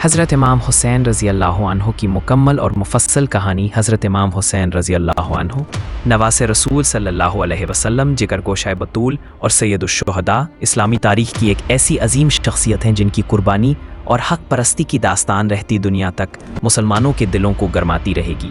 حضرت امام حسین رضی اللہ عنہ کی مکمل اور مفصل کہانی۔ حضرت امام حسین رضی اللہ عنہ نواس رسول صلی اللہ علیہ وسلم، جگر گوشہ بطول اور سید الشہداء، اسلامی تاریخ کی ایک ایسی عظیم شخصیت ہیں جن کی قربانی اور حق پرستی کی داستان رہتی دنیا تک مسلمانوں کے دلوں کو گرماتی رہے گی۔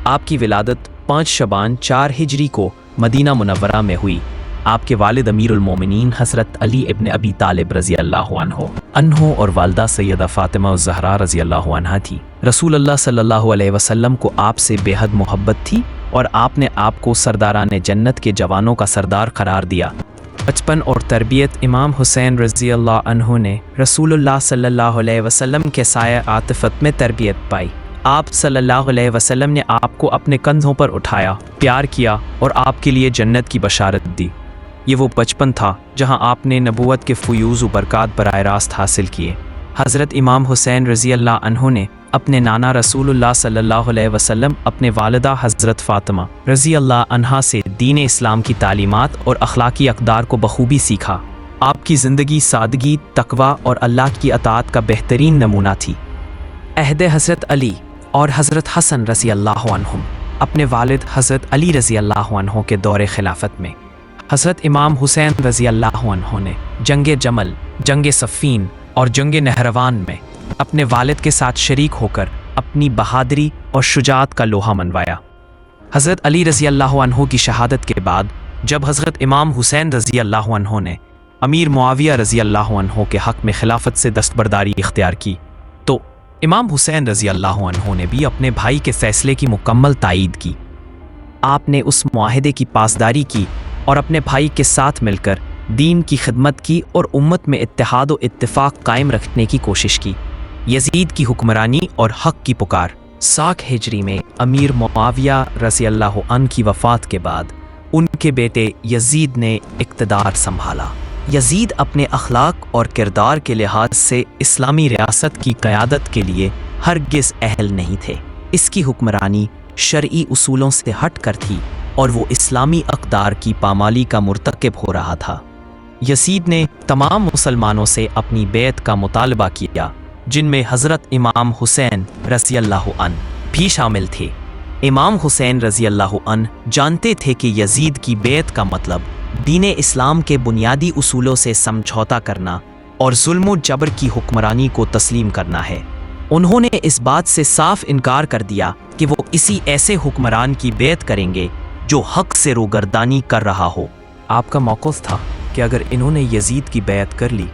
آپ کی ولادت 5 شعبان 4 ہجری کو مدینہ منورہ میں ہوئی۔ آپ کے والد امیر المومنین حضرت علی ابن ابی طالب رضی اللہ عنہ اور والدہ سیدہ فاطمہ الزہرا رضی اللہ عنہا تھی۔ رسول اللہ صلی اللہ علیہ وسلم کو آپ سے بے حد محبت تھی اور آپ نے آپ کو سرداران جنت کے جوانوں کا سردار قرار دیا۔ بچپن اور تربیت۔ امام حسین رضی اللہ عنہ نے رسول اللہ صلی اللہ علیہ وسلم کے سایہ عاطفت میں تربیت پائی۔ آپ صلی اللہ علیہ وسلم نے آپ کو اپنے کندھوں پر اٹھایا، پیار کیا اور آپ کے لیے جنت کی بشارت دی۔ یہ وہ بچپن تھا جہاں آپ نے نبوت کے فیوز و برکات براہ راست حاصل کیے۔ حضرت امام حسین رضی اللہ عنہ نے اپنے نانا رسول اللہ صلی اللہ علیہ وسلم، اپنے والدہ حضرت فاطمہ رضی اللہ عنہا سے دین اسلام کی تعلیمات اور اخلاقی اقدار کو بخوبی سیکھا۔ آپ کی زندگی سادگی، تقوی اور اللہ کی اطاعت کا بہترین نمونہ تھی۔ عہد حضرت علی اور حضرت حسن رضی اللہ عنہم۔ اپنے والد حضرت علی رضی اللہ عنہ کے دور خلافت میں حضرت امام حسین رضی اللہ عنہ نے جنگ جمل، جنگ صفین اور جنگ نہروان میں اپنے والد کے ساتھ شریک ہو کر اپنی بہادری اور شجاعت کا لوہا منوایا۔ حضرت علی رضی اللہ عنہ کی شہادت کے بعد جب حضرت امام حسین رضی اللہ عنہ نے امیر معاویہ رضی اللہ عنہ کے حق میں خلافت سے دستبرداری اختیار کی تو امام حسین رضی اللہ عنہ نے بھی اپنے بھائی کے فیصلے کی مکمل تائید کی۔ آپ نے اس معاہدے کی پاسداری کی اور اپنے بھائی کے ساتھ مل کر دین کی خدمت کی اور امت میں اتحاد و اتفاق قائم رکھنے کی کوشش کی۔ یزید کی حکمرانی اور حق کی پکار۔ 60 ہجری میں امیر معاویہ رضی اللہ عنہ کی وفات کے بعد ان کے بیٹے یزید نے اقتدار سنبھالا۔ یزید اپنے اخلاق اور کردار کے لحاظ سے اسلامی ریاست کی قیادت کے لیے ہرگز اہل نہیں تھے۔ اس کی حکمرانی شرعی اصولوں سے ہٹ کر تھی اور وہ اسلامی اقدار کی پامالی کا مرتکب ہو رہا تھا۔ یزید نے تمام مسلمانوں سے اپنی بیعت کا مطالبہ کیا، جن میں حضرت امام حسین رضی اللہ عنہ بھی شامل تھے۔ امام حسین رضی اللہ عنہ جانتے تھے کہ یزید کی بیعت کا مطلب دین اسلام کے بنیادی اصولوں سے سمجھوتا کرنا اور ظلم و جبر کی حکمرانی کو تسلیم کرنا ہے۔ انہوں نے اس بات سے صاف انکار کر دیا کہ وہ کسی ایسے حکمران کی بیعت کریں گے جو حق سے روگردانی کر رہا ہو۔ آپ کا موقف تھا کہ اگر انہوں نے یزید کی بیعت کر لی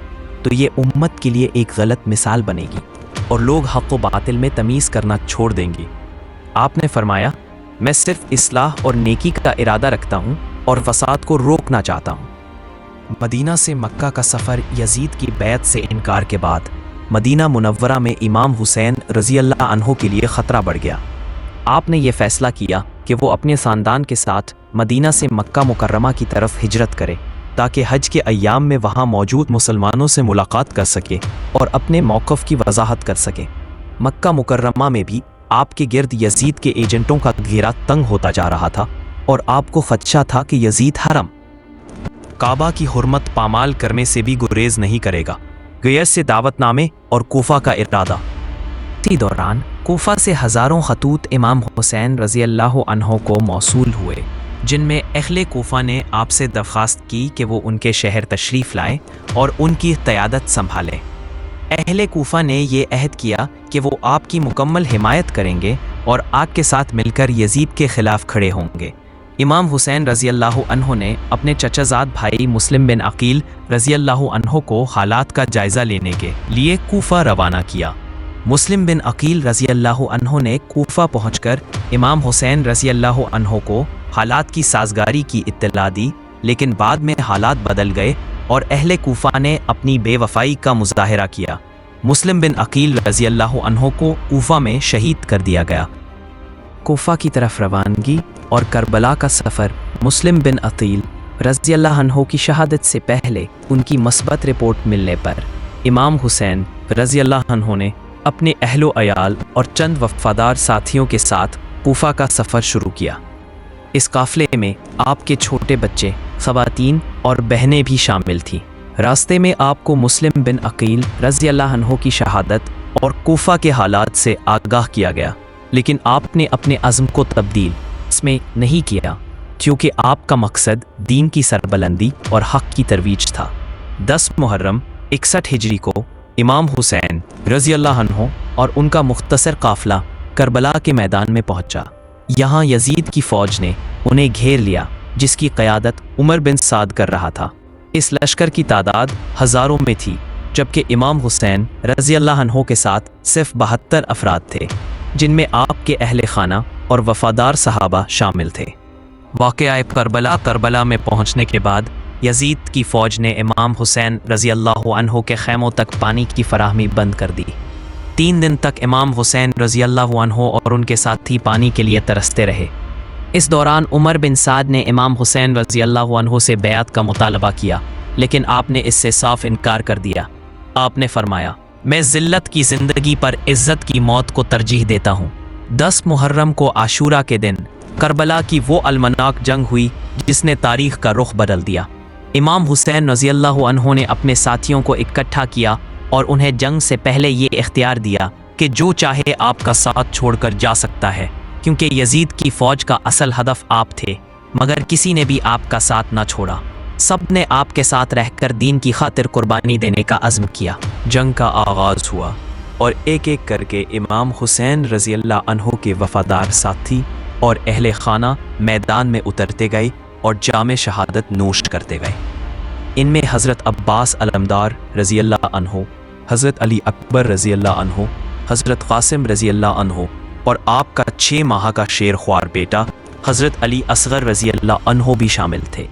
تو یہ امت کے لیے ایک غلط مثال بنے گی اور لوگ حق و باطل میں تمیز کرنا چھوڑ دیں گے۔ آپ نے فرمایا، میں صرف اصلاح اور نیکی کا ارادہ رکھتا ہوں اور فساد کو روکنا چاہتا ہوں۔ مدینہ سے مکہ کا سفر۔ یزید کی بیعت سے انکار کے بعد مدینہ منورہ میں امام حسین رضی اللہ عنہ کے لیے خطرہ بڑھ گیا۔ آپ نے یہ فیصلہ کیا کہ وہ اپنے خاندان کے ساتھ مدینہ سے مکہ مکرمہ کی طرف ہجرت کرے تاکہ حج کے ایام میں وہاں موجود مسلمانوں سے ملاقات کر سکے اور اپنے موقف کی وضاحت کر سکے۔ مکہ مکرمہ میں بھی آپ کے گرد یزید کے ایجنٹوں کا گھیرا تنگ ہوتا جا رہا تھا اور آپ کو خدشہ تھا کہ یزید حرم کعبہ کی حرمت پامال کرنے سے بھی گریز نہیں کرے گا۔ غیر سے دعوت نامے اور کوفہ کا ارادہ۔ اسی دوران کوفہ سے ہزاروں خطوط امام حسین رضی اللہ عنہ کو موصول ہوئے، جن میں اہل کوفہ نے آپ سے درخواست کی کہ وہ ان کے شہر تشریف لائیں اور ان کی قیادت سنبھالیں۔ اہل کوفہ نے یہ عہد کیا کہ وہ آپ کی مکمل حمایت کریں گے اور آپ کے ساتھ مل کر یزید کے خلاف کھڑے ہوں گے۔ امام حسین رضی اللہ عنہ نے اپنے چچا زاد بھائی مسلم بن عقیل رضی اللہ عنہ کو حالات کا جائزہ لینے کے لیے کوفہ روانہ کیا۔ مسلم بن عقیل رضی اللہ عنہ نے کوفہ پہنچ کر امام حسین رضی اللہ عنہ کو حالات کی سازگاری کی اطلاع دی، لیکن بعد میں حالات بدل گئے اور اہل کوفہ نے اپنی بے وفائی کا مظاہرہ کیا۔ مسلم بن عقیل رضی اللہ عنہ کو کوفہ میں شہید کر دیا گیا۔ کوفہ کی طرف روانگی اور کربلا کا سفر۔ مسلم بن عقیل رضی اللہ عنہ کی شہادت سے پہلے ان کی مثبت رپورٹ ملنے پر امام حسین رضی اللہ عنہ نے اپنے اہل و عیال اور چند وفادار ساتھیوں کے ساتھ کوفہ کا سفر شروع کیا۔ اس قافلے میں آپ کے چھوٹے بچے، خواتین اور بہنیں بھی شامل تھیں۔ راستے میں آپ کو مسلم بن عقیل رضی اللہ عنہ کی شہادت اور کوفہ کے حالات سے آگاہ کیا گیا، لیکن آپ نے اپنے عزم کو تبدیل اس میں نہیں کیا، کیونکہ آپ کا مقصد دین کی سربلندی اور حق کی ترویج تھا۔ 10 محرم 61 ہجری کو امام حسین رضی اللہ عنہ اور ان کا مختصر قافلہ کربلا کے میدان میں پہنچا۔ یہاں یزید کی فوج نے انہیں گھیر لیا، جس کی قیادت عمر بن سعد کر رہا تھا۔ اس لشکر کی تعداد ہزاروں میں تھی، جبکہ امام حسین رضی اللہ عنہ کے ساتھ صرف 72 افراد تھے، جن میں آپ کے اہل خانہ اور وفادار صحابہ شامل تھے۔ واقعہ کربلا میں پہنچنے کے بعد یزید کی فوج نے امام حسین رضی اللہ عنہ کے خیموں تک پانی کی فراہمی بند کر دی۔ 3 دن تک امام حسین رضی اللہ عنہ اور ان کے ساتھی پانی کے لیے ترستے رہے۔ اس دوران عمر بن سعد نے امام حسین رضی اللہ عنہ سے بیعت کا مطالبہ کیا، لیکن آپ نے اس سے صاف انکار کر دیا۔ آپ نے فرمایا، میں ذلت کی زندگی پر عزت کی موت کو ترجیح دیتا ہوں۔ 10 محرم کو عاشورہ کے دن کربلا کی وہ المناک جنگ ہوئی جس نے تاریخ کا رخ بدل دیا۔ امام حسین رضی اللہ عنہ نے اپنے ساتھیوں کو اکٹھا کیا اور انہیں جنگ سے پہلے یہ اختیار دیا کہ جو چاہے آپ کا ساتھ چھوڑ کر جا سکتا ہے، کیونکہ یزید کی فوج کا اصل ہدف آپ تھے، مگر کسی نے بھی آپ کا ساتھ نہ چھوڑا۔ سب نے آپ کے ساتھ رہ کر دین کی خاطر قربانی دینے کا عزم کیا۔ جنگ کا آغاز ہوا اور ایک ایک کر کے امام حسین رضی اللہ عنہ کے وفادار ساتھی اور اہل خانہ میدان میں اترتے گئے اور جام شہادت نوش کرتے گئے۔ ان میں حضرت عباس علمدار رضی اللہ عنہ، حضرت علی اکبر رضی اللہ عنہ، حضرت قاسم رضی اللہ عنہ اور آپ کا 6 ماہ کا شیر خوار بیٹا حضرت علی اصغر رضی اللہ عنہ بھی شامل تھے۔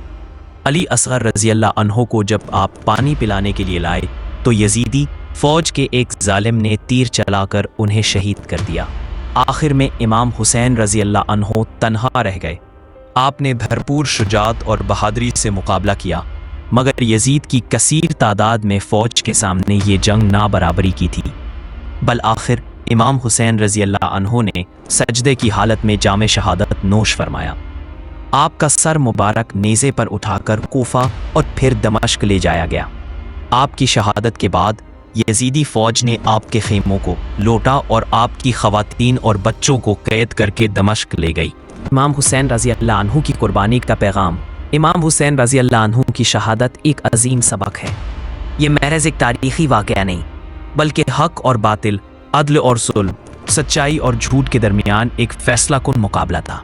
علی اصغر رضی اللہ عنہ کو جب آپ پانی پلانے کے لیے لائے تو یزیدی فوج کے ایک ظالم نے تیر چلا کر انہیں شہید کر دیا۔ آخر میں امام حسین رضی اللہ عنہ تنہا رہ گئے۔ آپ نے بھرپور شجاعت اور بہادری سے مقابلہ کیا، مگر یزید کی کثیر تعداد میں فوج کے سامنے یہ جنگ نابرابری کی تھی۔ بالآخر امام حسین رضی اللہ عنہ نے سجدے کی حالت میں جام شہادت نوش فرمایا۔ آپ کا سر مبارک نیزے پر اٹھا کر کوفہ اور پھر دمشق لے جایا گیا۔ آپ کی شہادت کے بعد یزیدی فوج نے آپ کے خیموں کو لوٹا اور آپ کی خواتین اور بچوں کو قید کر کے دمشق لے گئی۔ امام حسین رضی اللہ عنہ کی قربانی کا پیغام۔ امام حسین رضی اللہ عنہ کی شہادت ایک عظیم سبق ہے۔ یہ محض ایک تاریخی واقعہ نہیں، بلکہ حق اور باطل، عدل اور ظلم، سچائی اور جھوٹ کے درمیان ایک فیصلہ کن مقابلہ تھا۔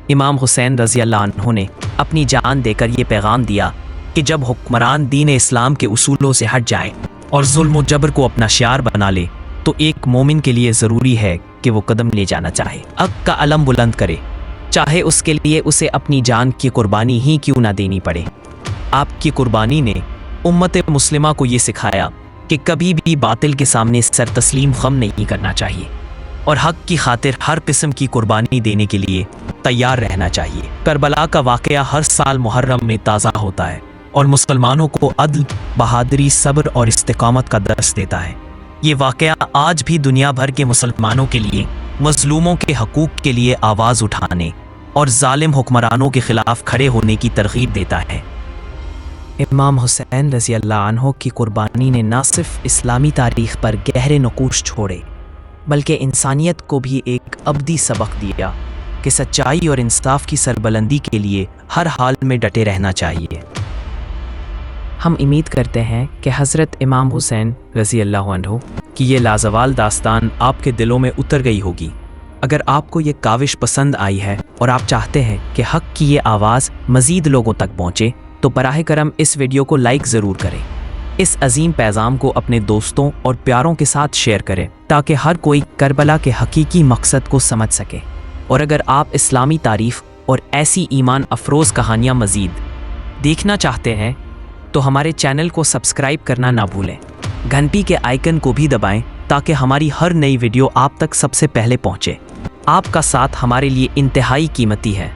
امام حسین رضی اللہ عنہ نے اپنی جان دے کر یہ پیغام دیا کہ جب حکمران دین اسلام کے اصولوں سے ہٹ جائیں اور ظلم و جبر کو اپنا شعار بنا لے تو ایک مومن کے لیے ضروری ہے کہ وہ قدم لے جانا چاہے، حق کا علم بلند کرے، چاہے اس کے لیے اسے اپنی جان کی قربانی ہی کیوں نہ دینی پڑے۔ آپ کی قربانی نے امت مسلمہ کو یہ سکھایا کہ کبھی بھی باطل کے سامنے سر تسلیم خم نہیں کرنا چاہیے اور حق کی خاطر ہر قسم کی قربانی دینے کے لیے تیار رہنا چاہیے۔ کربلا کا واقعہ ہر سال محرم میں تازہ ہوتا ہے اور مسلمانوں کو عدل، بہادری، صبر اور استقامت کا درس دیتا ہے۔ یہ واقعہ آج بھی دنیا بھر کے مسلمانوں کے لیے مظلوموں کے حقوق کے لیے آواز اٹھانے اور ظالم حکمرانوں کے خلاف کھڑے ہونے کی ترغیب دیتا ہے۔ امام حسین رضی اللہ عنہ کی قربانی نے نہ صرف اسلامی تاریخ پر گہرے نقوش چھوڑے، بلکہ انسانیت کو بھی ایک ابدی سبق دیا کہ سچائی اور انصاف کی سربلندی کے لیے ہر حال میں ڈٹے رہنا چاہیے۔ ہم امید کرتے ہیں کہ حضرت امام حسین رضی اللہ عنہ کی یہ لازوال داستان آپ کے دلوں میں اتر گئی ہوگی۔ اگر آپ کو یہ کاوش پسند آئی ہے اور آپ چاہتے ہیں کہ حق کی یہ آواز مزید لوگوں تک پہنچے تو براہ کرم اس ویڈیو کو لائک ضرور کریں۔ اس عظیم پیغام کو اپنے دوستوں اور پیاروں کے ساتھ شیئر کریں تاکہ ہر کوئی کربلا کے حقیقی مقصد کو سمجھ سکے۔ اور اگر آپ اسلامی تاریخ اور ایسی ایمان افروز کہانیاں مزید دیکھنا چاہتے ہیں تو ہمارے چینل کو سبسکرائب کرنا نہ بھولیں۔ گھنٹی کے آئیکن کو بھی دبائیں تاکہ ہماری ہر نئی ویڈیو آپ تک سب سے پہلے پہنچے۔ آپ کا ساتھ ہمارے لیے انتہائی قیمتی ہے۔